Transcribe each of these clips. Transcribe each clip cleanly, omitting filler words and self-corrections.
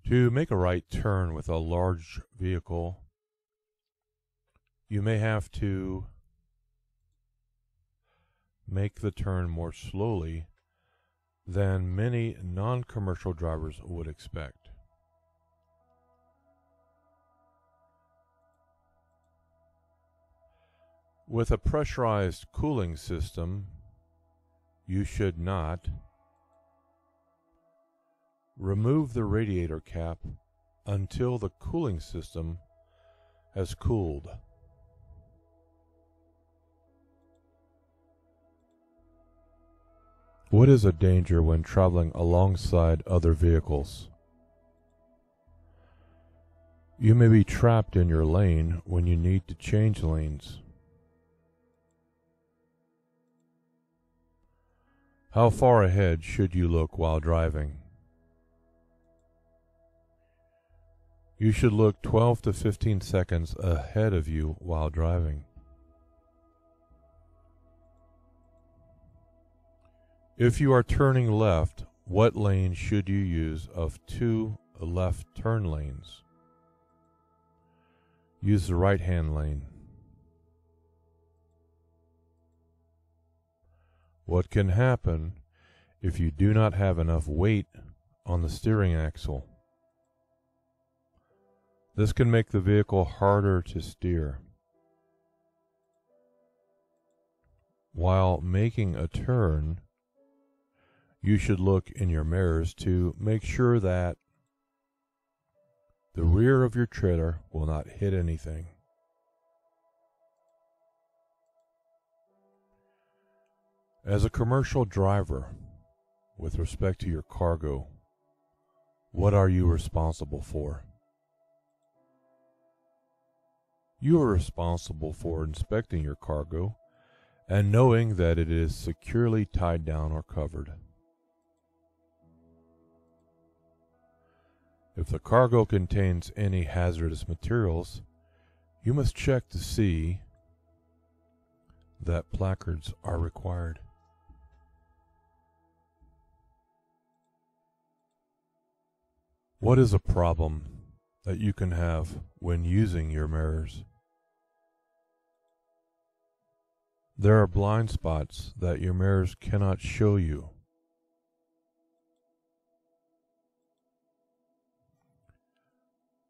To make a right turn with a large vehicle, you may have to make the turn more slowly than many non-commercial drivers would expect. With a pressurized cooling system, you should not remove the radiator cap until the cooling system has cooled. What is a danger when traveling alongside other vehicles? You may be trapped in your lane when you need to change lanes. How far ahead should you look while driving? You should look 12 to 15 seconds ahead of you while driving. If you are turning left, what lane should you use of two left turn lanes? Use the right-hand lane. What can happen if you do not have enough weight on the steering axle? This can make the vehicle harder to steer. While making a turn, you should look in your mirrors to make sure that the rear of your trailer will not hit anything. As a commercial driver, with respect to your cargo, what are you responsible for? You are responsible for inspecting your cargo and knowing that it is securely tied down or covered. If the cargo contains any hazardous materials, you must check to see that placards are required. What is a problem that you can have when using your mirrors? There are blind spots that your mirrors cannot show you.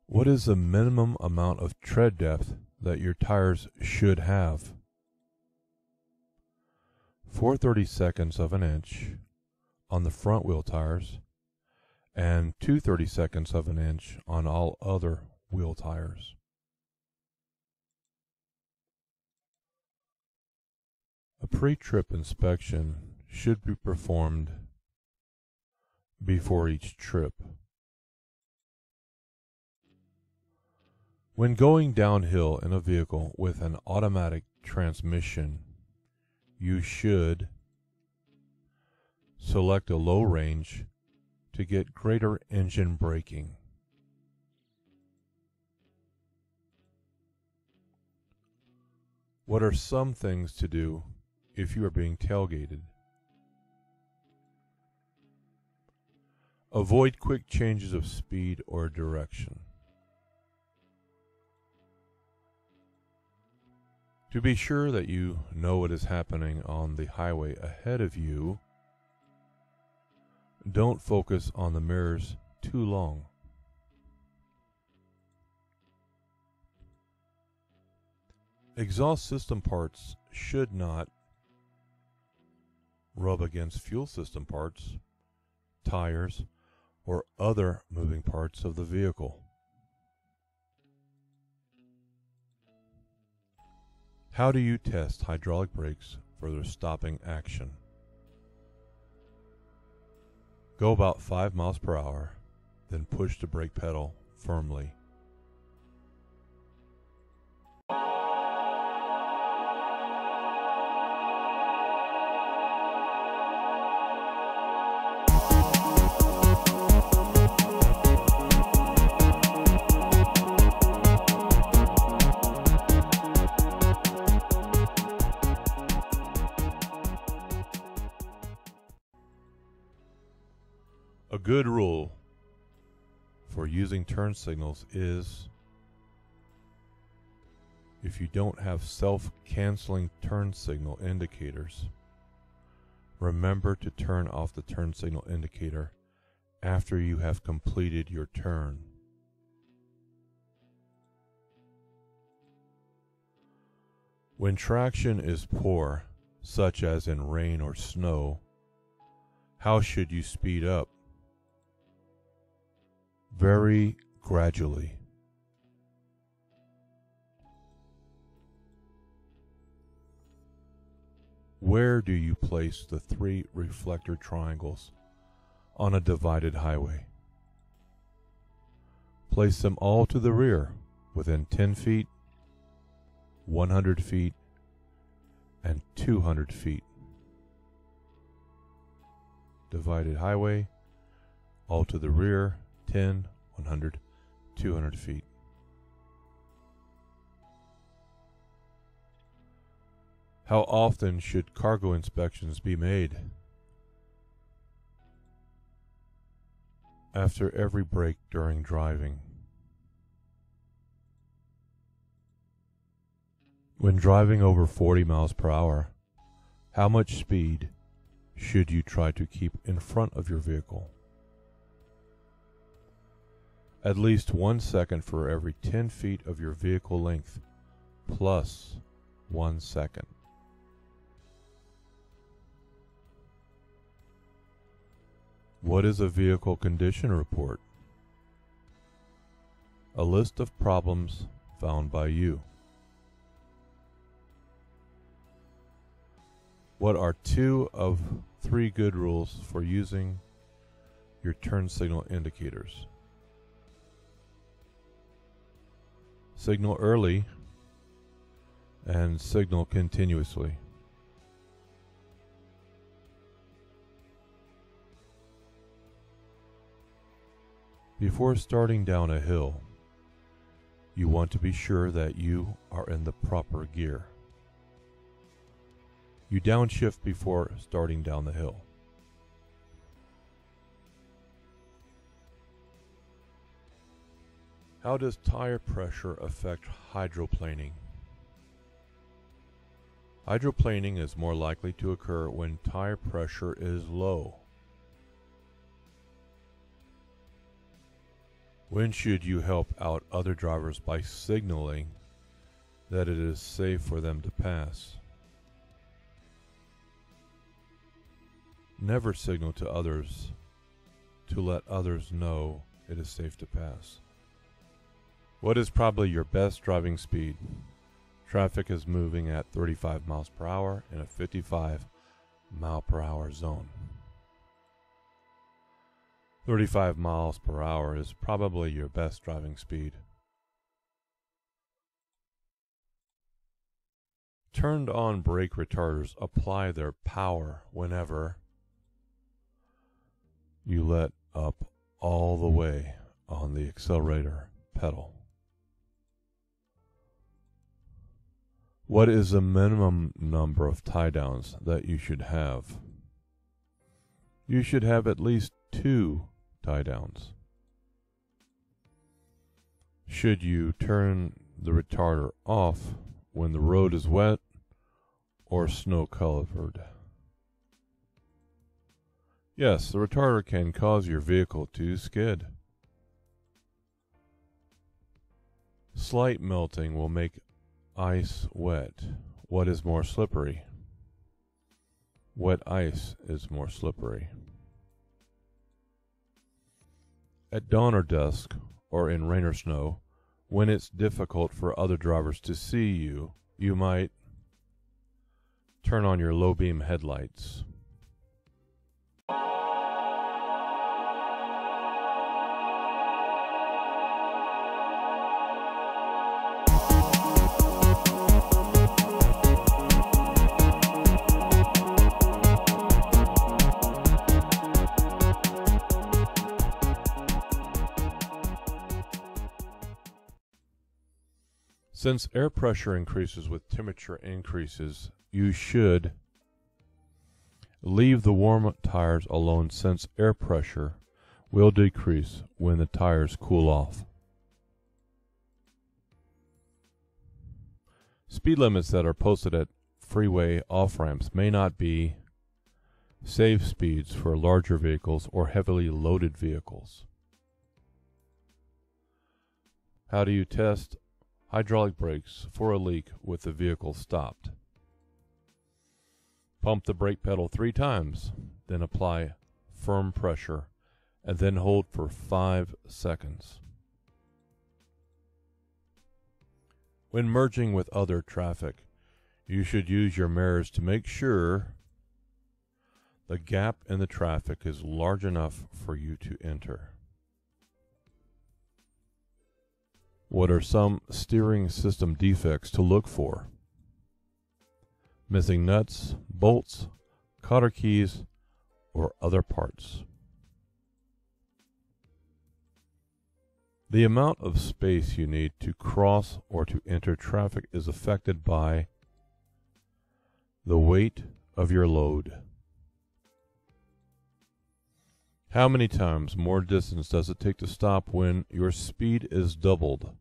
What is the minimum amount of tread depth that your tires should have? 4/32 of an inch on the front wheel tires and 2/32 of an inch on all other wheel tires. A pre-trip inspection should be performed before each trip. When going downhill in a vehicle with an automatic transmission, you should select a low range to get greater engine braking. What are some things to do if you are being tailgated? Avoid quick changes of speed or direction. To be sure that you know what is happening on the highway ahead of you, don't focus on the mirrors too long. Exhaust system parts should not rub against fuel system parts, tires, or other moving parts of the vehicle. How do you test hydraulic brakes for their stopping action? Go about 5 miles per hour, then push the brake pedal firmly. A good rule for using turn signals is if you don't have self-canceling turn signal indicators, remember to turn off the turn signal indicator after you have completed your turn. When traction is poor, such as in rain or snow, how should you speed up? Very gradually. Where do you place the 3 reflector triangles on a divided highway? Place them all to the rear, within 10 feet, 100 feet, and 200 feet. Divided highway, all to the rear, 10, 100, 200 feet. How often should cargo inspections be made? After every break during driving. When driving over 40 miles per hour, how much speed should you try to keep in front of your vehicle? At least 1 second for every 10 feet of your vehicle length, plus 1 second. What is a vehicle condition report? A list of problems found by you. What are 2 of 3 good rules for using your turn signal indicators? Signal early and signal continuously. Before starting down a hill, you want to be sure that you are in the proper gear. You downshift before starting down the hill. How does tire pressure affect hydroplaning? Hydroplaning is more likely to occur when tire pressure is low. When should you help out other drivers by signaling that it is safe for them to pass? Never signal to others to let others know it is safe to pass. What is probably your best driving speed? Traffic is moving at 35 miles per hour in a 55 mile per hour zone. 35 miles per hour is probably your best driving speed. Turned on brake retarders apply their power whenever you let up all the way on the accelerator pedal. What is the minimum number of tie downs that you should have? You should have at least 2 tie downs. Should you turn the retarder off when the road is wet or snow covered? Yes, the retarder can cause your vehicle to skid. Slight melting will make ice wet. What is more slippery? Wet ice is more slippery. At dawn or dusk, or in rain or snow, when it's difficult for other drivers to see you, you might turn on your low beam headlights. Since air pressure increases with temperature increases, you should leave the warm tires alone since air pressure will decrease when the tires cool off. Speed limits that are posted at freeway off-ramps may not be safe speeds for larger vehicles or heavily loaded vehicles. How do you test hydraulic brakes for a leak with the vehicle stopped? Pump the brake pedal 3 times, then apply firm pressure, and then hold for 5 seconds. When merging with other traffic, you should use your mirrors to make sure the gap in the traffic is large enough for you to enter. What are some steering system defects to look for? Missing nuts, bolts, cotter keys, or other parts. The amount of space you need to cross or to enter traffic is affected by the weight of your load. How many times more distance does it take to stop when your speed is doubled?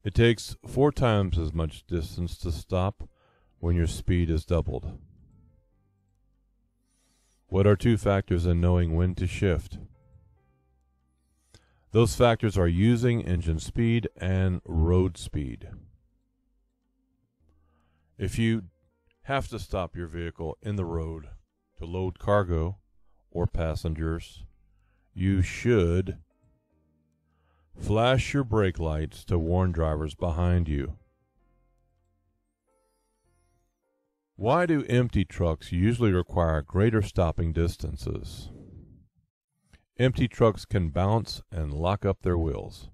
It takes 4 times as much distance to stop when your speed is doubled. What are 2 factors in knowing when to shift? Those factors are using engine speed and road speed. If you have to stop your vehicle in the road to load cargo or passengers, you should flash your brake lights to warn drivers behind you. Why do empty trucks usually require greater stopping distances? Empty trucks can bounce and lock up their wheels.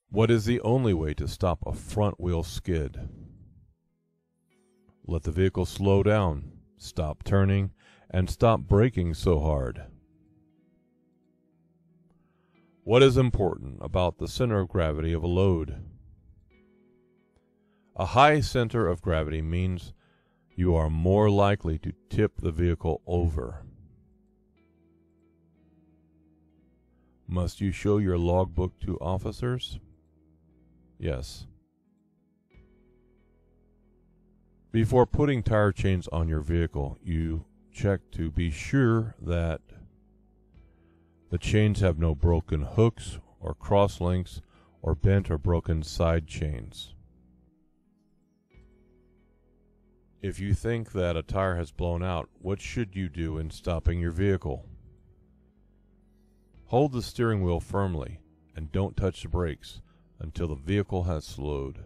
What is the only way to stop a front wheel skid? Let the vehicle slow down, stop turning, and stop braking so hard. What is important about the center of gravity of a load? A high center of gravity means you are more likely to tip the vehicle over. Must you show your logbook to officers? Yes. Before putting tire chains on your vehicle, you check to be sure that the chains have no broken hooks or cross links or bent or broken side chains. If you think that a tire has blown out, what should you do in stopping your vehicle? Hold the steering wheel firmly and don't touch the brakes until the vehicle has slowed.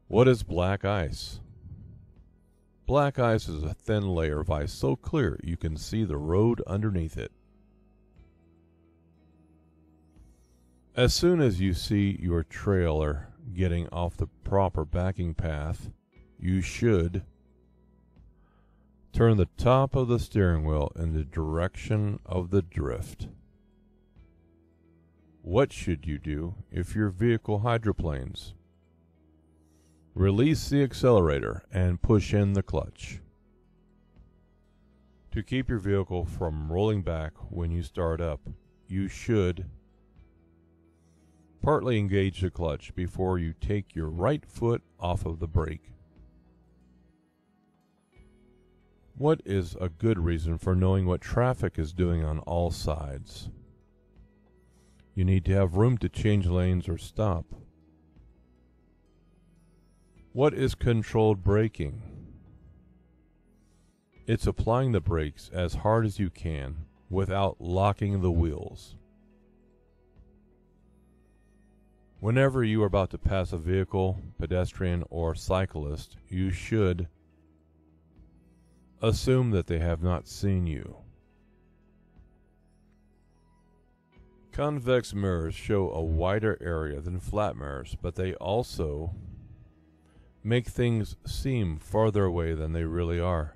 What is black ice? Black ice is a thin layer of ice so clear you can see the road underneath it. As soon as you see your trailer getting off the proper backing path, you should turn the top of the steering wheel in the direction of the drift. What should you do if your vehicle hydroplanes? Release the accelerator and push in the clutch. To keep your vehicle from rolling back when you start up, you should partly engage the clutch before you take your right foot off of the brake. What is a good reason for knowing what traffic is doing on all sides? You need to have room to change lanes or stop. What is controlled braking? It's applying the brakes as hard as you can without locking the wheels. Whenever you are about to pass a vehicle, pedestrian, or cyclist, you should assume that they have not seen you. Convex mirrors show a wider area than flat mirrors, but they also make things seem farther away than they really are.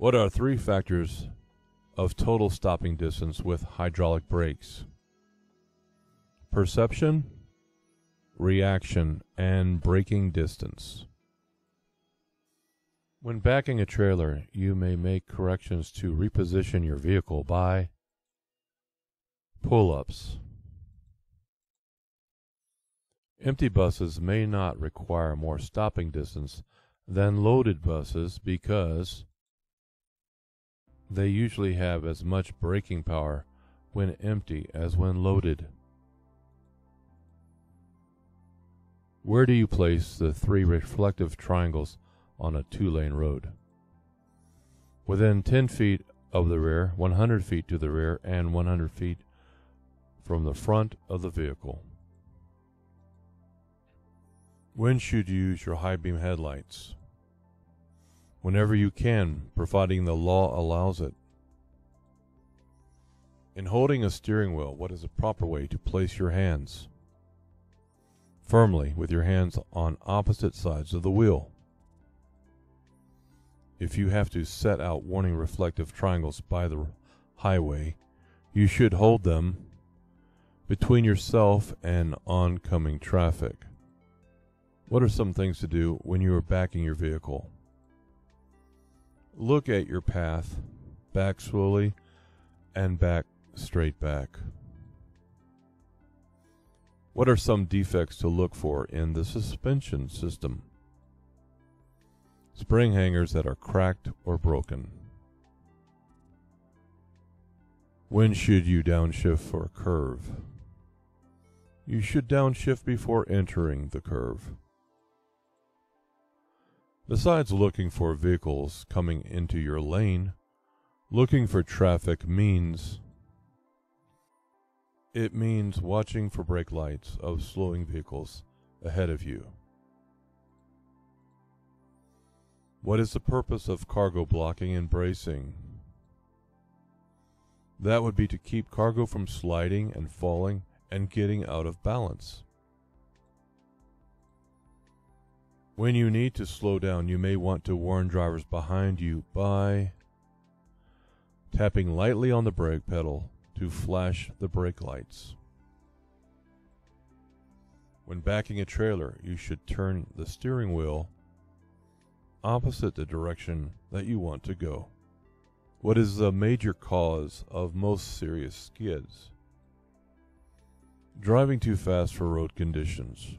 What are 3 factors of total stopping distance with hydraulic brakes? Perception, reaction, and braking distance. When backing a trailer, you may make corrections to reposition your vehicle by pull-ups. Empty buses may not require more stopping distance than loaded buses because they usually have as much braking power when empty as when loaded. Where do you place the 3 reflective triangles on a 2-lane road? Within 10 feet of the rear, 100 feet to the rear, and 100 feet from the front of the vehicle. When should you use your high beam headlights? Whenever you can, providing the law allows it. In holding a steering wheel, what is the proper way to place your hands? Firmly, with your hands on opposite sides of the wheel. If you have to set out warning reflective triangles by the highway, you should hold them between yourself and oncoming traffic. What are some things to do when you are backing your vehicle? Look at your path, back slowly, and back straight back. What are some defects to look for in the suspension system? Spring hangers that are cracked or broken. When should you downshift for a curve? You should downshift before entering the curve. Besides looking for vehicles coming into your lane, looking for traffic means watching for brake lights of slowing vehicles ahead of you. What is the purpose of cargo blocking and bracing? That would be to keep cargo from sliding and falling and getting out of balance. When you need to slow down, you may want to warn drivers behind you by tapping lightly on the brake pedal to flash the brake lights. When backing a trailer, you should turn the steering wheel opposite the direction that you want to go. What is the major cause of most serious skids? Driving too fast for road conditions.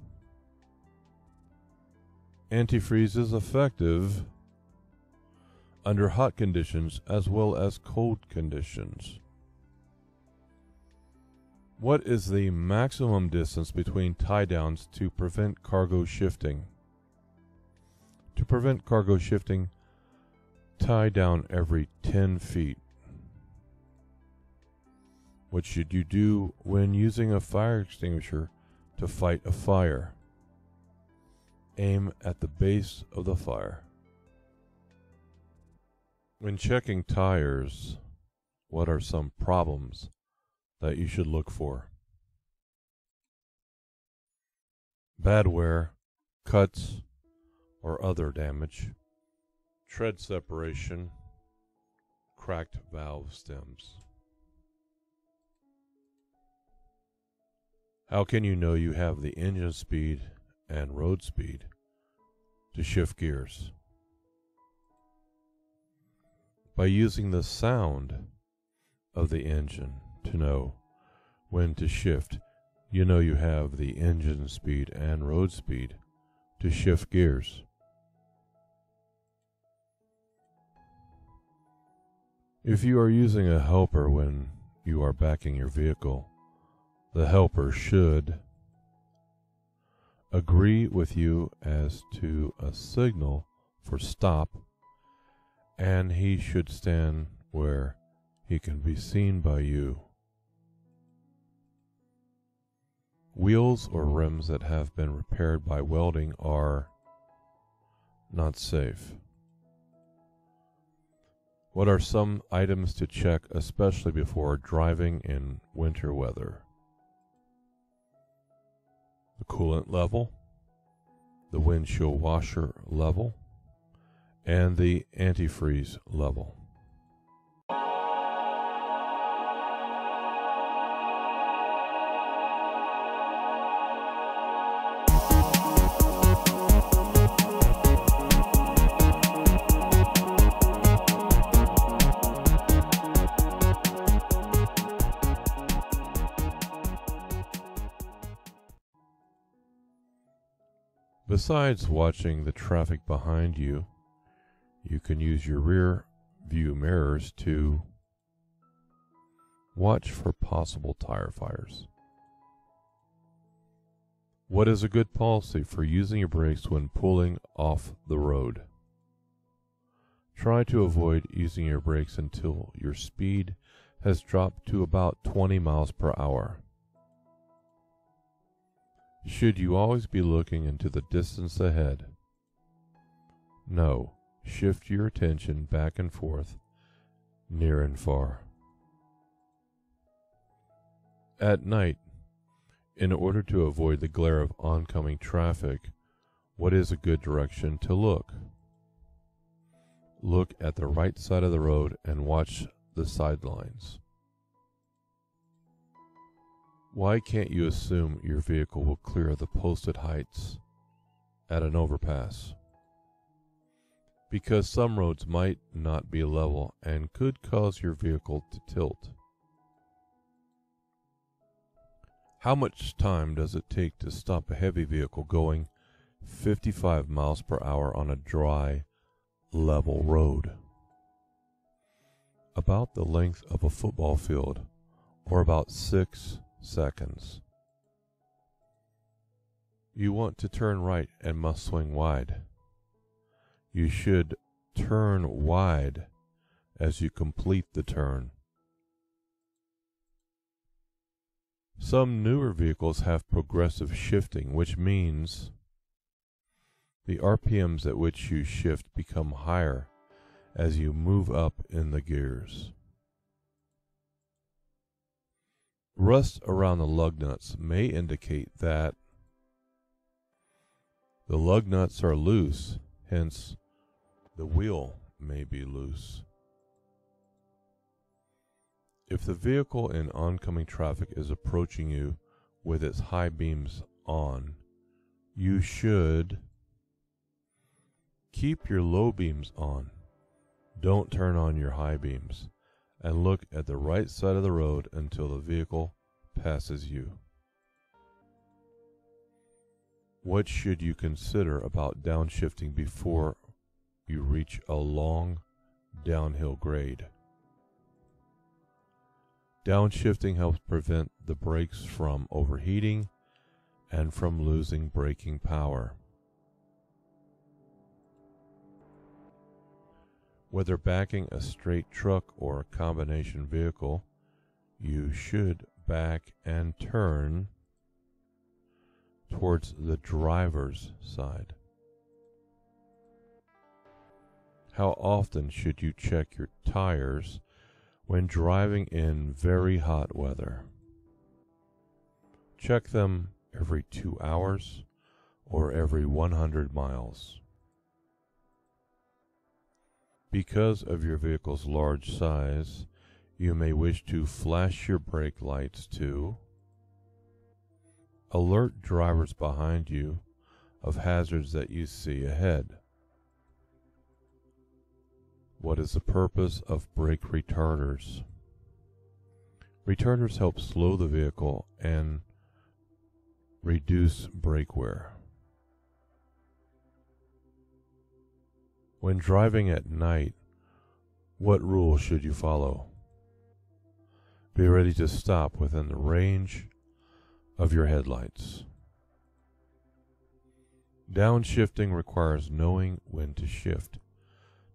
Antifreeze is effective under hot conditions as well as cold conditions. What is the maximum distance between tie-downs to prevent cargo shifting? To prevent cargo shifting, tie down every 10 feet. What should you do when using a fire extinguisher to fight a fire? Aim at the base of the fire. When checking tires, what are some problems that you should look for? Bad wear, cuts, or other damage, tread separation, cracked valve stems. How can you know you have the engine speed and road speed to shift gears? By using the sound of the engine to know when to shift, you know you have the engine speed and road speed to shift gears. If you are using a helper when you are backing your vehicle, the helper should agree with you as to a signal for stop, and he should stand where he can be seen by you. Wheels or rims that have been repaired by welding are not safe. What are some items to check, especially before driving in winter weather? The coolant level, the windshield washer level, and the antifreeze level. Besides watching the traffic behind you, you can use your rear view mirrors to watch for possible tire fires. What is a good policy for using your brakes when pulling off the road? Try to avoid using your brakes until your speed has dropped to about 20 miles per hour. Should you always be looking into the distance ahead? No. Shift your attention back and forth, near and far. At night, in order to avoid the glare of oncoming traffic, what is a good direction to look? Look at the right side of the road and watch the sidelines. Why can't you assume your vehicle will clear the posted heights at an overpass? Because some roads might not be level and could cause your vehicle to tilt. How much time does it take to stop a heavy vehicle going 55 miles per hour on a dry, level road? About the length of a football field, or about 6 seconds. You want to turn right and must swing wide. You should turn wide as you complete the turn. Some newer vehicles have progressive shifting, which means the RPMs at which you shift become higher as you move up in the gears. Rust around the lug nuts may indicate that the lug nuts are loose, hence the wheel may be loose. If the vehicle in oncoming traffic is approaching you with its high beams on, you should keep your low beams on. Don't turn on your high beams, and look at the right side of the road until the vehicle passes you. What should you consider about downshifting before you reach a long downhill grade? Downshifting helps prevent the brakes from overheating and from losing braking power. Whether backing a straight truck or a combination vehicle, you should back and turn towards the driver's side. How often should you check your tires when driving in very hot weather? Check them every 2 hours or every 100 miles. Because of your vehicle's large size, you may wish to flash your brake lights to alert drivers behind you of hazards that you see ahead. What is the purpose of brake retarders? Retarders help slow the vehicle and reduce brake wear. When driving at night, what rule should you follow? Be ready to stop within the range of your headlights. Downshifting requires knowing when to shift.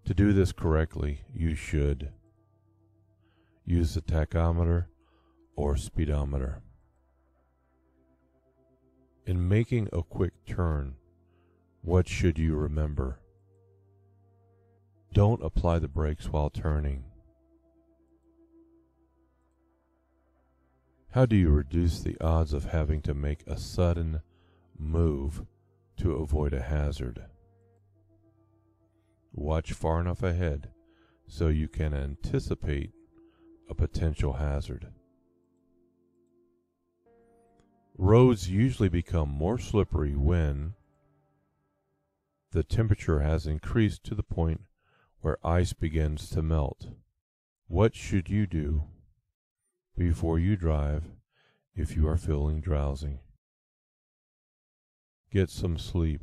To do this correctly, you should use the tachometer or speedometer. In making a quick turn, what should you remember? Don't apply the brakes while turning. How do you reduce the odds of having to make a sudden move to avoid a hazard? Watch far enough ahead so you can anticipate a potential hazard. Roads usually become more slippery when the temperature has increased to the point where ice begins to melt. What should you do before you drive if you are feeling drowsy? Get some sleep.